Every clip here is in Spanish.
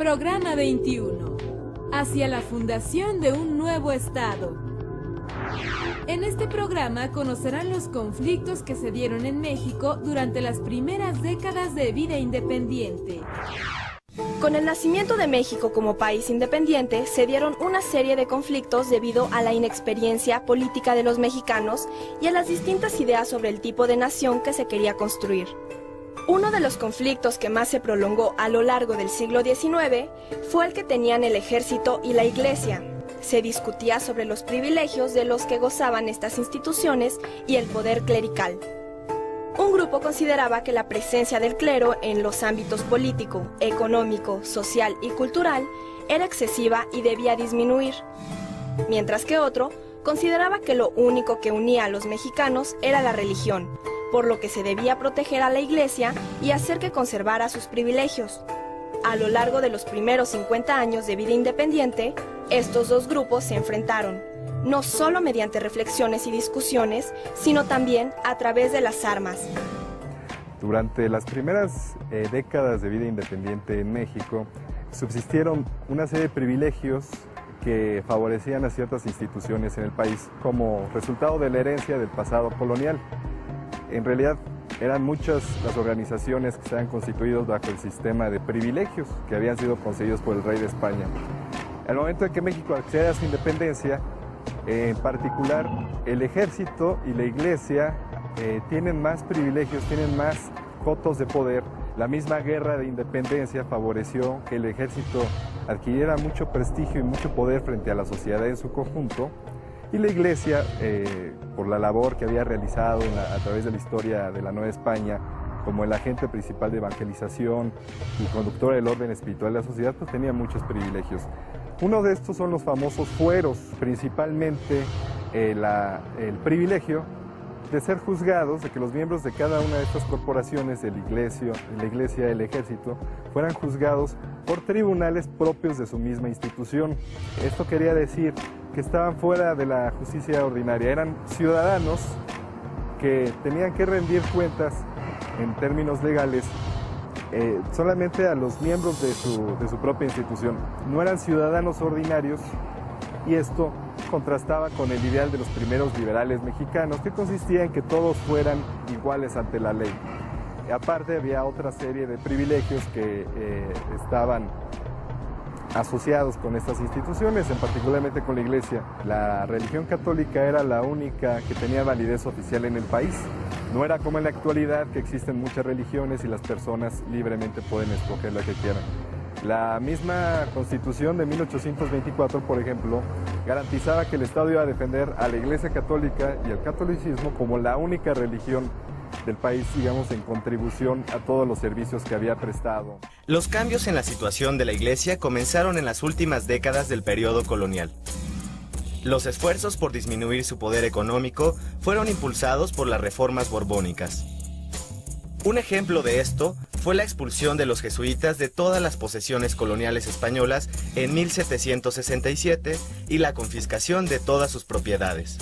Programa 21. Hacia la fundación de un nuevo Estado. En este programa conocerán los conflictos que se dieron en México durante las primeras décadas de vida independiente. Con el nacimiento de México como país independiente, se dieron una serie de conflictos debido a la inexperiencia política de los mexicanos y a las distintas ideas sobre el tipo de nación que se quería construir. Uno de los conflictos que más se prolongó a lo largo del siglo XIX fue el que tenían el ejército y la iglesia. Se discutía sobre los privilegios de los que gozaban estas instituciones y el poder clerical. Un grupo consideraba que la presencia del clero en los ámbitos político, económico, social y cultural era excesiva y debía disminuir, mientras que otro consideraba que lo único que unía a los mexicanos era la religión, por lo que se debía proteger a la iglesia y hacer que conservara sus privilegios. A lo largo de los primeros 50 años de vida independiente, estos dos grupos se enfrentaron, no solo mediante reflexiones y discusiones, sino también a través de las armas. Durante las primeras décadas de vida independiente en México, subsistieron una serie de privilegios que favorecían a ciertas instituciones en el país como resultado de la herencia del pasado colonial. En realidad, eran muchas las organizaciones que se habían constituido bajo el sistema de privilegios que habían sido concedidos por el rey de España. Al momento en que México accede a su independencia, en particular el ejército y la iglesia tienen más privilegios, tienen más cotos de poder. La misma guerra de independencia favoreció que el ejército adquiriera mucho prestigio y mucho poder frente a la sociedad en su conjunto. Y la iglesia, por la labor que había realizado a través de la historia de la Nueva España, como el agente principal de evangelización y conductor del orden espiritual de la sociedad, pues tenía muchos privilegios. Uno de estos son los famosos fueros, principalmente el privilegio de ser juzgados, de que los miembros de cada una de estas corporaciones, de la iglesia, el ejército, fueran juzgados por tribunales propios de su misma institución. Esto quería decir que estaban fuera de la justicia ordinaria, eran ciudadanos que tenían que rendir cuentas en términos legales solamente a los miembros de su propia institución. No eran ciudadanos ordinarios y esto contrastaba con el ideal de los primeros liberales mexicanos, que consistía en que todos fueran iguales ante la ley. Aparte había otra serie de privilegios que estaban asociados con estas instituciones, en particularmente con la iglesia. La religión católica era la única que tenía validez oficial en el país. No era como en la actualidad, que existen muchas religiones y las personas libremente pueden escoger la que quieran. La misma Constitución de 1824, por ejemplo, garantizaba que el Estado iba a defender a la Iglesia Católica y al catolicismo como la única religión del país, digamos, en contribución a todos los servicios que había prestado. Los cambios en la situación de la Iglesia comenzaron en las últimas décadas del periodo colonial. Los esfuerzos por disminuir su poder económico fueron impulsados por las reformas borbónicas. Un ejemplo de esto fue la expulsión de los jesuitas de todas las posesiones coloniales españolas en 1767 y la confiscación de todas sus propiedades.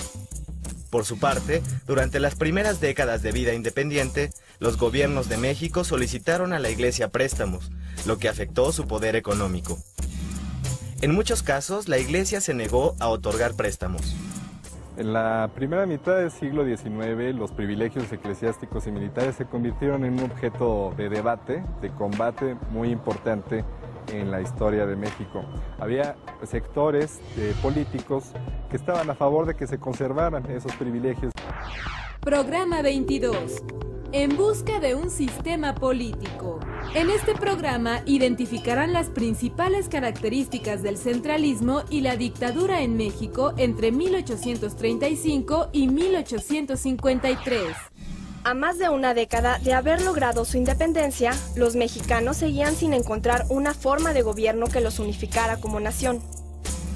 Por su parte, durante las primeras décadas de vida independiente, los gobiernos de México solicitaron a la Iglesia préstamos, lo que afectó su poder económico. En muchos casos, la Iglesia se negó a otorgar préstamos. En la primera mitad del siglo XIX, los privilegios eclesiásticos y militares se convirtieron en un objeto de debate, de combate muy importante en la historia de México. Había sectores políticos que estaban a favor de que se conservaran esos privilegios. Programa 22. En busca de un sistema político. En este programa identificarán las principales características del centralismo y la dictadura en México entre 1835 y 1853. A más de una década de haber logrado su independencia, los mexicanos seguían sin encontrar una forma de gobierno que los unificara como nación.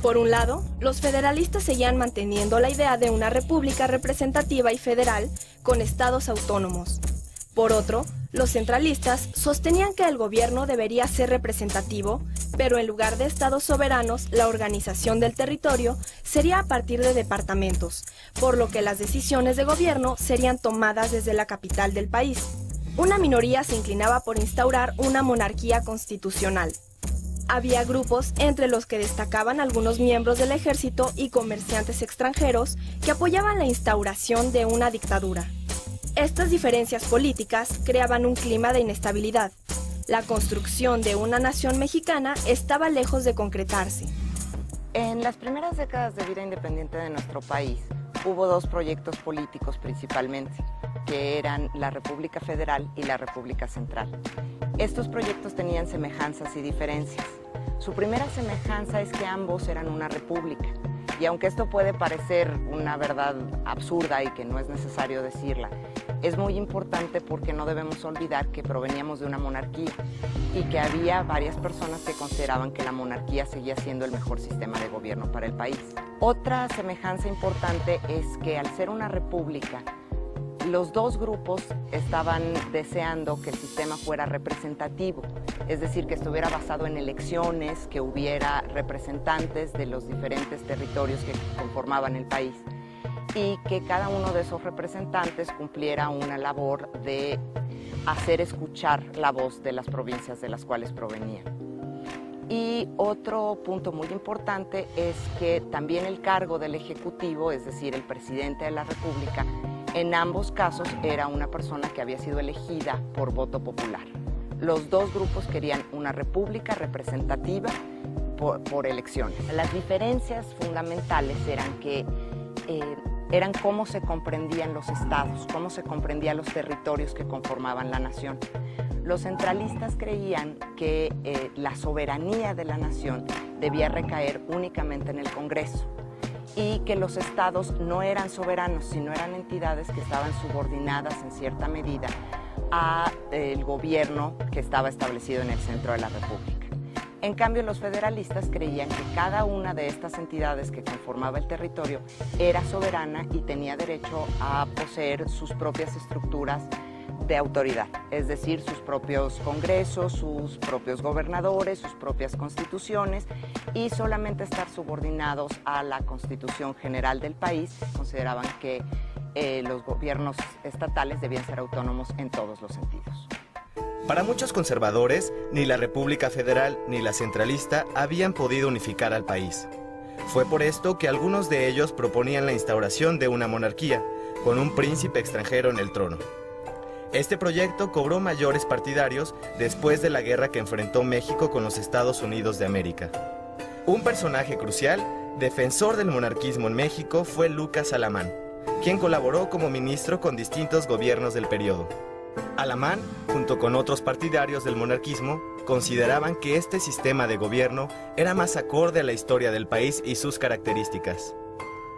Por un lado, los federalistas seguían manteniendo la idea de una república representativa y federal con estados autónomos. Por otro, los centralistas sostenían que el gobierno debería ser representativo, pero en lugar de estados soberanos, la organización del territorio sería a partir de departamentos, por lo que las decisiones de gobierno serían tomadas desde la capital del país. Una minoría se inclinaba por instaurar una monarquía constitucional. Había grupos entre los que destacaban algunos miembros del ejército y comerciantes extranjeros que apoyaban la instauración de una dictadura. Estas diferencias políticas creaban un clima de inestabilidad. La construcción de una nación mexicana estaba lejos de concretarse. En las primeras décadas de vida independiente de nuestro país, hubo dos proyectos políticos principalmente, que eran la República Federal y la República Central. Estos proyectos tenían semejanzas y diferencias. Su primera semejanza es que ambos eran una república, y aunque esto puede parecer una verdad absurda y que no es necesario decirla, es muy importante porque no debemos olvidar que proveníamos de una monarquía y que había varias personas que consideraban que la monarquía seguía siendo el mejor sistema de gobierno para el país. Otra semejanza importante es que al ser una república, los dos grupos estaban deseando que el sistema fuera representativo, es decir, que estuviera basado en elecciones, que hubiera representantes de los diferentes territorios que conformaban el país y que cada uno de esos representantes cumpliera una labor de hacer escuchar la voz de las provincias de las cuales provenían. Y otro punto muy importante es que también el cargo del Ejecutivo, es decir, el presidente de la República, en ambos casos era una persona que había sido elegida por voto popular. Los dos grupos querían una república representativa por elecciones. Las diferencias fundamentales eran cómo se comprendían los estados, cómo se comprendían los territorios que conformaban la nación. Los centralistas creían que la soberanía de la nación debía recaer únicamente en el Congreso y que los estados no eran soberanos, sino eran entidades que estaban subordinadas en cierta medida al gobierno que estaba establecido en el centro de la República. En cambio, los federalistas creían que cada una de estas entidades que conformaba el territorio era soberana y tenía derecho a poseer sus propias estructuras de autoridad, es decir, sus propios congresos, sus propios gobernadores, sus propias constituciones y solamente estar subordinados a la Constitución General del país. Consideraban que los gobiernos estatales debían ser autónomos en todos los sentidos. Para muchos conservadores, ni la República Federal ni la centralista habían podido unificar al país. Fue por esto que algunos de ellos proponían la instauración de una monarquía, con un príncipe extranjero en el trono. Este proyecto cobró mayores partidarios después de la guerra que enfrentó México con los Estados Unidos de América. Un personaje crucial, defensor del monarquismo en México, fue Lucas Alamán, quien colaboró como ministro con distintos gobiernos del periodo. Alamán, junto con otros partidarios del monarquismo, consideraban que este sistema de gobierno era más acorde a la historia del país y sus características.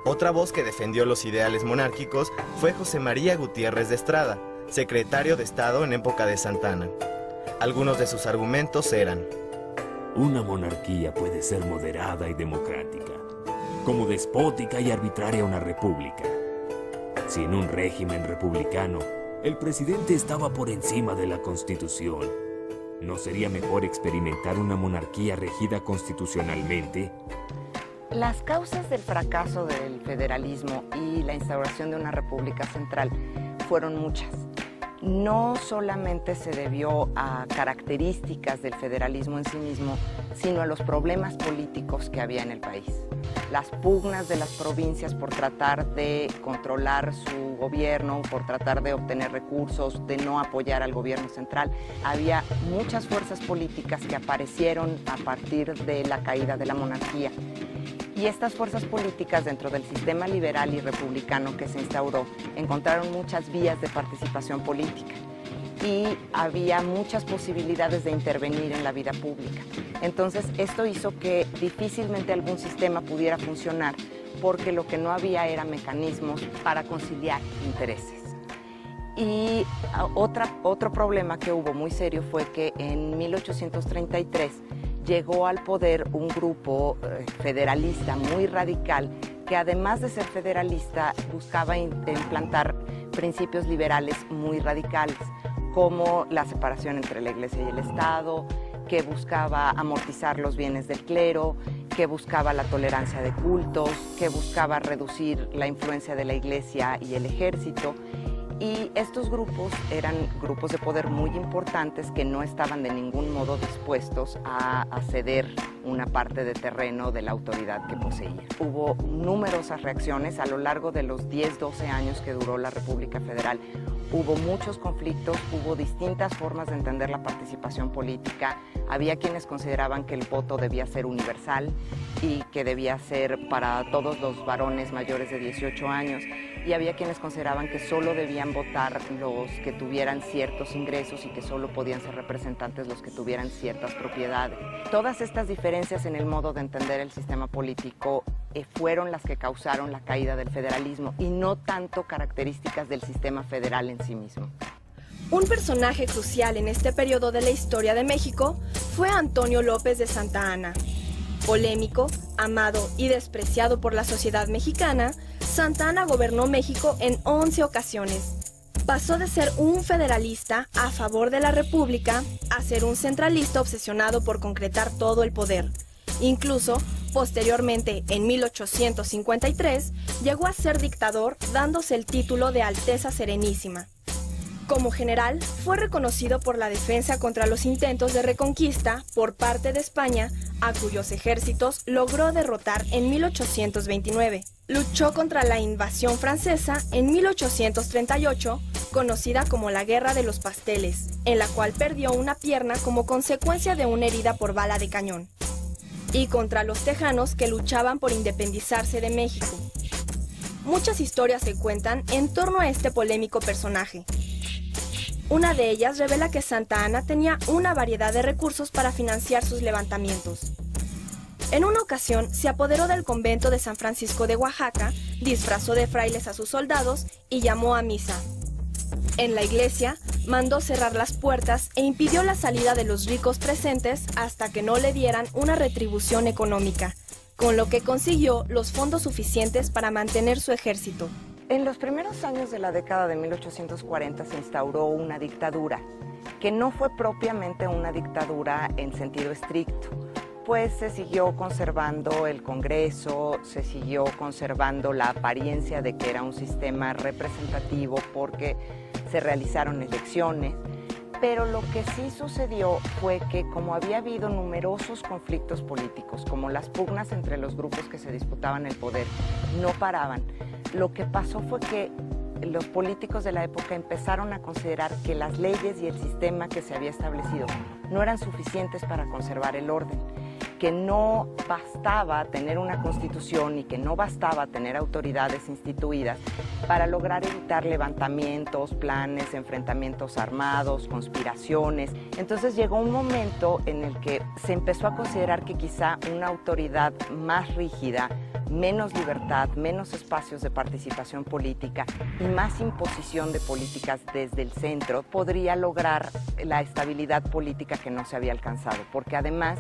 Otra voz que defendió los ideales monárquicos fue José María Gutiérrez de Estrada, secretario de Estado en época de Santa Anna. Algunos de sus argumentos eran: una monarquía puede ser moderada y democrática, como despótica y arbitraria una república. Si en un régimen republicano el presidente estaba por encima de la Constitución, ¿no sería mejor experimentar una monarquía regida constitucionalmente? Las causas del fracaso del federalismo y la instauración de una república central fueron muchas. No solamente se debió a características del federalismo en sí mismo, sino a los problemas políticos que había en el país. Las pugnas de las provincias por tratar de controlar su gobierno, por tratar de obtener recursos, de no apoyar al gobierno central. Había muchas fuerzas políticas que aparecieron a partir de la caída de la monarquía. Y estas fuerzas políticas dentro del sistema liberal y republicano que se instauró encontraron muchas vías de participación política y había muchas posibilidades de intervenir en la vida pública. Entonces esto hizo que difícilmente algún sistema pudiera funcionar porque lo que no había eran mecanismos para conciliar intereses. Y otro problema que hubo muy serio fue que en 1833 llegó al poder un grupo federalista muy radical que además de ser federalista buscaba implantar principios liberales muy radicales, como la separación entre la Iglesia y el Estado, que buscaba amortizar los bienes del clero, que buscaba la tolerancia de cultos, que buscaba reducir la influencia de la Iglesia y el ejército. Y estos grupos eran grupos de poder muy importantes que no estaban de ningún modo dispuestos a ceder una parte de terreno de la autoridad que poseían. Hubo numerosas reacciones a lo largo de los 10-12 años que duró la República Federal. Hubo muchos conflictos, hubo distintas formas de entender la participación política. Había quienes consideraban que el voto debía ser universal y que debía ser para todos los varones mayores de 18 años. Y había quienes consideraban que solo debían votar los que tuvieran ciertos ingresos y que solo podían ser representantes los que tuvieran ciertas propiedades. Todas estas diferencias en el modo de entender el sistema político fueron las que causaron la caída del federalismo y no tanto características del sistema federal en sí mismo. Un personaje crucial en este periodo de la historia de México fue Antonio López de Santa Anna. Polémico, amado y despreciado por la sociedad mexicana, Santa Anna gobernó México en 11 ocasiones. Pasó de ser un federalista a favor de la República a ser un centralista obsesionado por concretar todo el poder. Incluso, posteriormente, en 1853, llegó a ser dictador dándose el título de Alteza Serenísima. Como general, fue reconocido por la defensa contra los intentos de reconquista por parte de España, a cuyos ejércitos logró derrotar en 1829. Luchó contra la invasión francesa en 1838, conocida como la Guerra de los Pasteles, en la cual perdió una pierna como consecuencia de una herida por bala de cañón. Y contra los tejanos que luchaban por independizarse de México. Muchas historias se cuentan en torno a este polémico personaje. Una de ellas revela que Santa Anna tenía una variedad de recursos para financiar sus levantamientos. En una ocasión se apoderó del convento de San Francisco de Oaxaca, disfrazó de frailes a sus soldados y llamó a misa. En la iglesia mandó cerrar las puertas e impidió la salida de los ricos presentes hasta que no le dieran una retribución económica, con lo que consiguió los fondos suficientes para mantener su ejército. En los primeros años de la década de 1840 se instauró una dictadura, que no fue propiamente una dictadura en sentido estricto, pues se siguió conservando el Congreso, se siguió conservando la apariencia de que era un sistema representativo porque se realizaron elecciones, pero lo que sí sucedió fue que como había habido numerosos conflictos políticos, como las pugnas entre los grupos que se disputaban el poder, no paraban. Lo que pasó fue que los políticos de la época empezaron a considerar que las leyes y el sistema que se había establecido no eran suficientes para conservar el orden, que no bastaba tener una constitución y que no bastaba tener autoridades instituidas para lograr evitar levantamientos, planes, enfrentamientos armados, conspiraciones. Entonces llegó un momento en el que se empezó a considerar que quizá una autoridad más rígida, menos libertad, menos espacios de participación política y más imposición de políticas desde el centro podría lograr la estabilidad política que no se había alcanzado, porque además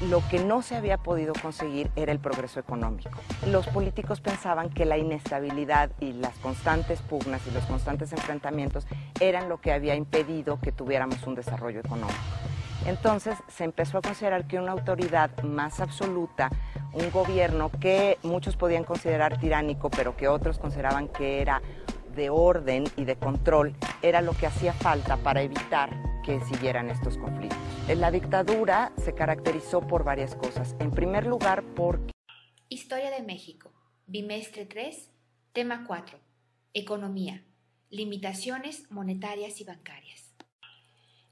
lo que no se había podido conseguir era el progreso económico. Los políticos pensaban que la inestabilidad y las constantes pugnas y los constantes enfrentamientos eran lo que había impedido que tuviéramos un desarrollo económico. Entonces se empezó a considerar que una autoridad más absoluta, un gobierno que muchos podían considerar tiránico, pero que otros consideraban que era de orden y de control, era lo que hacía falta para evitar que siguieran estos conflictos. La dictadura se caracterizó por varias cosas. En primer lugar, por... Historia de México, bimestre 3, tema 4, Economía, limitaciones monetarias y bancarias.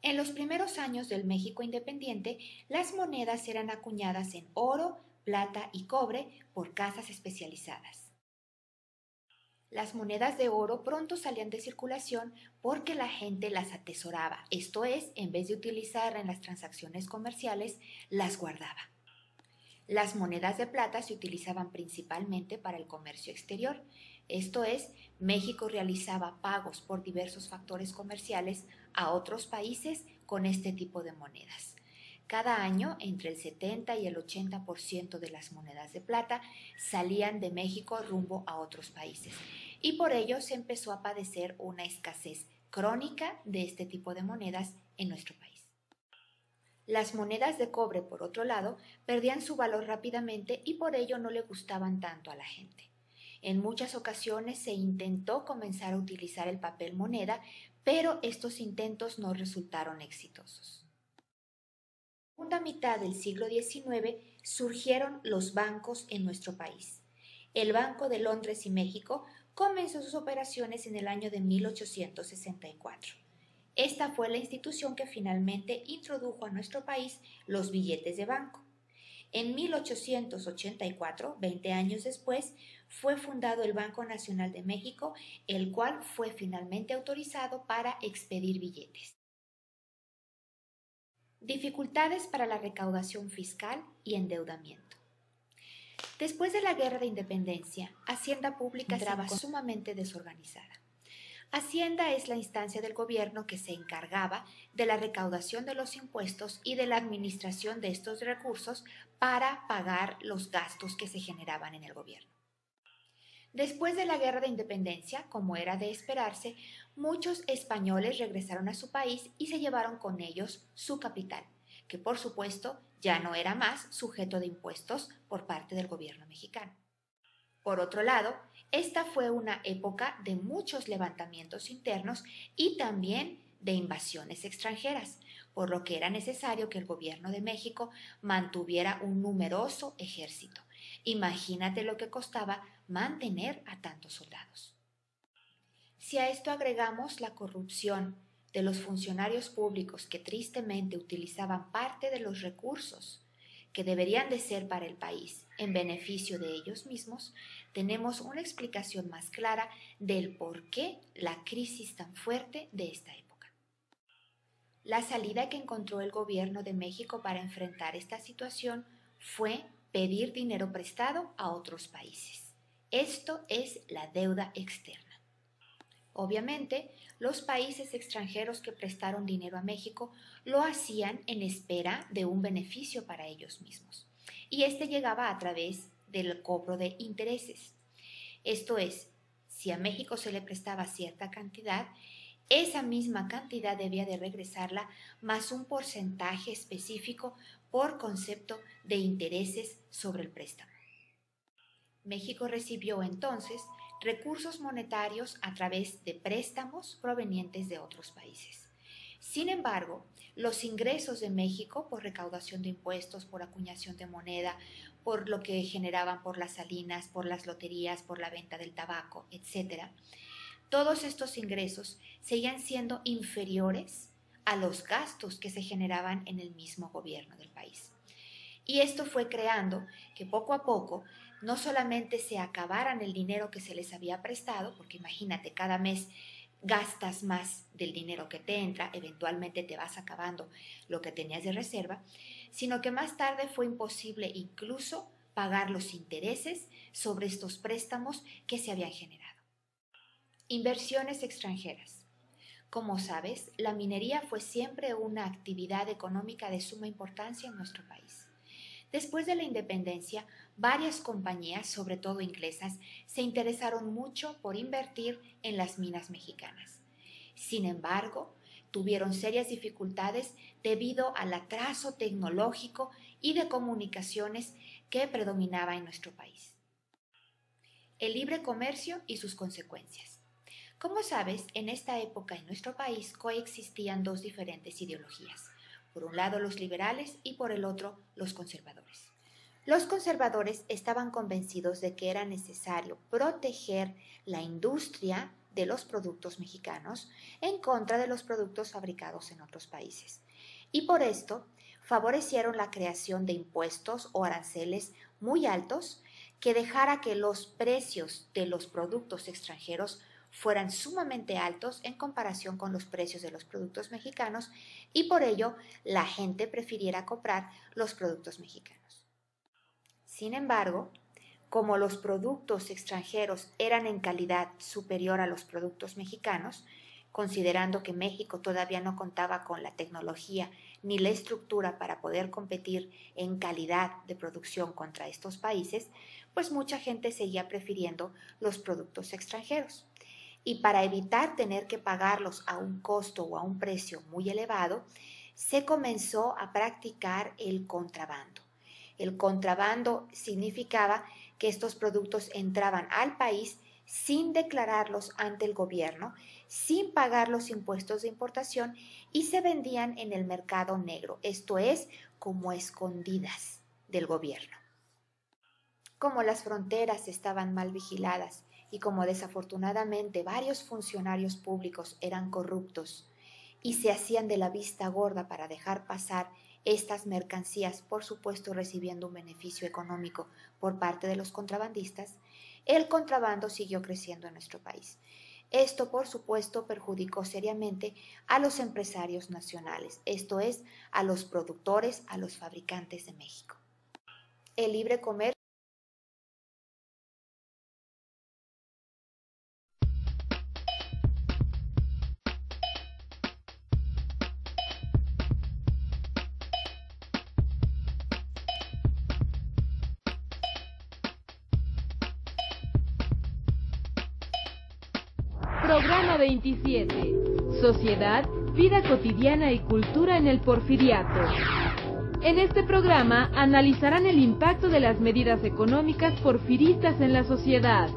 En los primeros años del México independiente, las monedas eran acuñadas en oro, plata y cobre por casas especializadas. Las monedas de oro pronto salían de circulación porque la gente las atesoraba, esto es, en vez de utilizarlas en las transacciones comerciales, las guardaba. Las monedas de plata se utilizaban principalmente para el comercio exterior, esto es, México realizaba pagos por diversos factores comerciales a otros países con este tipo de monedas. Cada año, entre el 70 y el 80% de las monedas de plata salían de México rumbo a otros países y por ello se empezó a padecer una escasez crónica de este tipo de monedas en nuestro país. Las monedas de cobre, por otro lado, perdían su valor rápidamente y por ello no le gustaban tanto a la gente. En muchas ocasiones se intentó comenzar a utilizar el papel moneda, pero estos intentos no resultaron exitosos. En la segunda mitad del siglo XIX surgieron los bancos en nuestro país. El Banco de Londres y México comenzó sus operaciones en el año de 1864. Esta fue la institución que finalmente introdujo a nuestro país los billetes de banco. En 1884, 20 años después, fue fundado el Banco Nacional de México, el cual fue finalmente autorizado para expedir billetes. Dificultades para la recaudación fiscal y endeudamiento. Después de la Guerra de Independencia, Hacienda Pública estaba sumamente desorganizada. Hacienda es la instancia del gobierno que se encargaba de la recaudación de los impuestos y de la administración de estos recursos para pagar los gastos que se generaban en el gobierno. Después de la Guerra de Independencia, como era de esperarse, muchos españoles regresaron a su país y se llevaron con ellos su capital, que por supuesto ya no era más sujeto de impuestos por parte del gobierno mexicano. Por otro lado, esta fue una época de muchos levantamientos internos y también de invasiones extranjeras, por lo que era necesario que el gobierno de México mantuviera un numeroso ejército. Imagínate lo que costaba mantener a tantos soldados. Si a esto agregamos la corrupción de los funcionarios públicos que tristemente utilizaban parte de los recursos que deberían de ser para el país en beneficio de ellos mismos, tenemos una explicación más clara del por qué la crisis tan fuerte de esta época. La salida que encontró el gobierno de México para enfrentar esta situación fue pedir dinero prestado a otros países. Esto es la deuda externa. Obviamente, los países extranjeros que prestaron dinero a México lo hacían en espera de un beneficio para ellos mismos, y este llegaba a través del cobro de intereses. Esto es, si a México se le prestaba cierta cantidad, esa misma cantidad debía de regresarla más un porcentaje específico por concepto de intereses sobre el préstamo. México recibió entonces recursos monetarios a través de préstamos provenientes de otros países. Sin embargo, los ingresos de México por recaudación de impuestos, por acuñación de moneda, por lo que generaban por las salinas, por las loterías, por la venta del tabaco, etc., todos estos ingresos seguían siendo inferiores a los gastos que se generaban en el mismo gobierno del país. Y esto fue creando que poco a poco no solamente se acabaran el dinero que se les había prestado, porque imagínate, cada mes gastas más del dinero que te entra, eventualmente te vas acabando lo que tenías de reserva, sino que más tarde fue imposible incluso pagar los intereses sobre estos préstamos que se habían generado. Inversiones extranjeras. Como sabes, la minería fue siempre una actividad económica de suma importancia en nuestro país. Después de la independencia, varias compañías, sobre todo inglesas, se interesaron mucho por invertir en las minas mexicanas. Sin embargo, tuvieron serias dificultades debido al atraso tecnológico y de comunicaciones que predominaba en nuestro país. El libre comercio y sus consecuencias. Como sabes, en esta época en nuestro país coexistían dos diferentes ideologías. Por un lado los liberales y por el otro los conservadores. Los conservadores estaban convencidos de que era necesario proteger la industria de los productos mexicanos en contra de los productos fabricados en otros países. Y por esto favorecieron la creación de impuestos o aranceles muy altos que dejara que los precios de los productos extranjeros fueran sumamente altos en comparación con los precios de los productos mexicanos y por ello la gente prefiriera comprar los productos mexicanos. Sin embargo, como los productos extranjeros eran en calidad superior a los productos mexicanos, considerando que México todavía no contaba con la tecnología ni la estructura para poder competir en calidad de producción contra estos países, pues mucha gente seguía prefiriendo los productos extranjeros. Y para evitar tener que pagarlos a un costo o a un precio muy elevado, se comenzó a practicar el contrabando. El contrabando significaba que estos productos entraban al país sin declararlos ante el gobierno, sin pagar los impuestos de importación y se vendían en el mercado negro, esto es, como escondidas del gobierno. Como las fronteras estaban mal vigiladas y como desafortunadamente varios funcionarios públicos eran corruptos y se hacían de la vista gorda para dejar pasar estas mercancías, por supuesto recibiendo un beneficio económico por parte de los contrabandistas, el contrabando siguió creciendo en nuestro país. Esto, por supuesto, perjudicó seriamente a los empresarios nacionales, esto es, a los productores, a los fabricantes de México. El libre comercio Programa 27. Sociedad, vida cotidiana y cultura en el Porfiriato. En este programa analizarán el impacto de las medidas económicas porfiristas en la sociedad.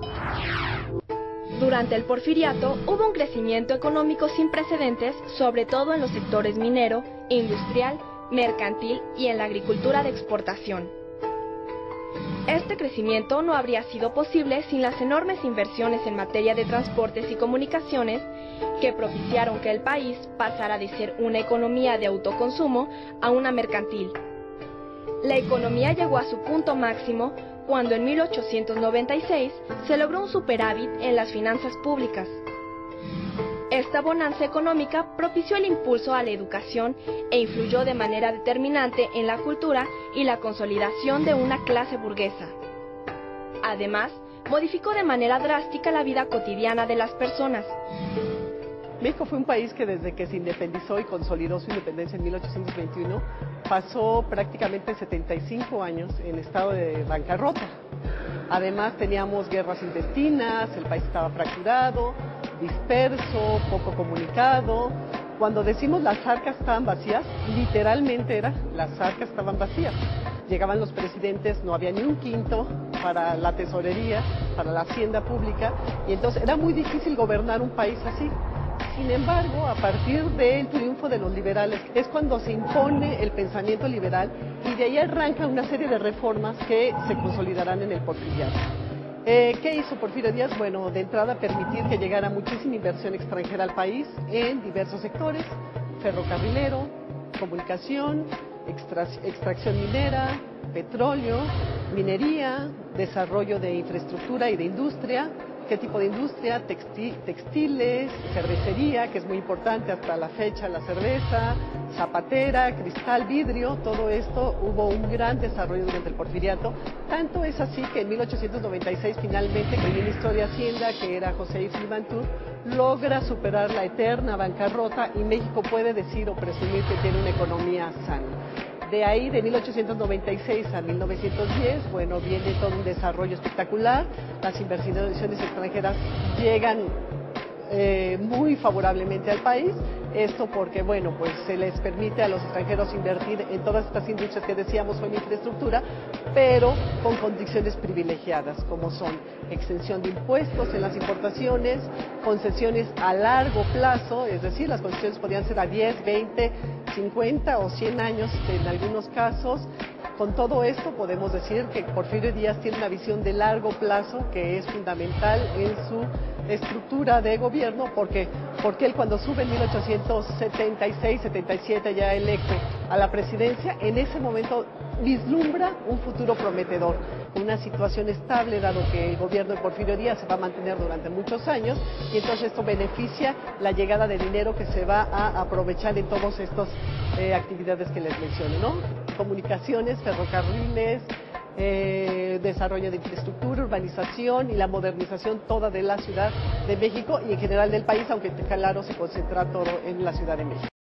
Durante el Porfiriato hubo un crecimiento económico sin precedentes, sobre todo en los sectores minero, industrial, mercantil y en la agricultura de exportación. Este crecimiento no habría sido posible sin las enormes inversiones en materia de transportes y comunicaciones que propiciaron que el país pasara de ser una economía de autoconsumo a una mercantil. La economía llegó a su punto máximo cuando en 1896 se logró un superávit en las finanzas públicas. Esta bonanza económica propició el impulso a la educación e influyó de manera determinante en la cultura y la consolidación de una clase burguesa. Además, modificó de manera drástica la vida cotidiana de las personas. México fue un país que desde que se independizó y consolidó su independencia en 1821, pasó prácticamente 75 años en estado de bancarrota. Además teníamos guerras intestinas, el país estaba fracturado, disperso, poco comunicado. Cuando decimos las arcas estaban vacías, literalmente las arcas estaban vacías. Llegaban los presidentes, no había ni un quinto para la tesorería, para la hacienda pública, y entonces era muy difícil gobernar un país así. Sin embargo, a partir del triunfo de los liberales es cuando se impone el pensamiento liberal y de ahí arranca una serie de reformas que se consolidarán en el Porfiriato. ¿Qué hizo Porfirio Díaz? Bueno, de entrada permitir que llegara muchísima inversión extranjera al país en diversos sectores, ferrocarrilero, comunicación, extracción minera, petróleo, minería, desarrollo de infraestructura y de industria. ¿Qué tipo de industria? Textiles, cervecería, que es muy importante hasta la fecha, la cerveza, zapatera, cristal, vidrio, todo esto hubo un gran desarrollo durante el Porfiriato. Tanto es así que en 1896 finalmente el ministro de Hacienda, que era José Ifni Mantur, logra superar la eterna bancarrota y México puede decir o presumir que tiene una economía sana. De ahí, de 1896 a 1910, bueno, viene todo un desarrollo espectacular, las inversiones extranjeras llegan muy favorablemente al país, esto porque, bueno, pues se les permite a los extranjeros invertir en todas estas industrias que decíamos con infraestructura, pero con condiciones privilegiadas, como son exención de impuestos en las importaciones, concesiones a largo plazo, es decir, las concesiones podían ser a 10, 20, 50 o 100 años en algunos casos. Con todo esto podemos decir que Porfirio Díaz tiene una visión de largo plazo que es fundamental en su estructura de gobierno, porque él cuando sube en 1876-77 ya electo a la presidencia, en ese momento vislumbra un futuro prometedor, una situación estable, dado que el gobierno de Porfirio Díaz se va a mantener durante muchos años, y entonces esto beneficia la llegada de dinero que se va a aprovechar en todas estas actividades que les mencioné, ¿no? Comunicaciones, ferrocarriles, desarrollo de infraestructura, urbanización y la modernización toda de la Ciudad de México y en general del país, aunque claro se concentra todo en la Ciudad de México.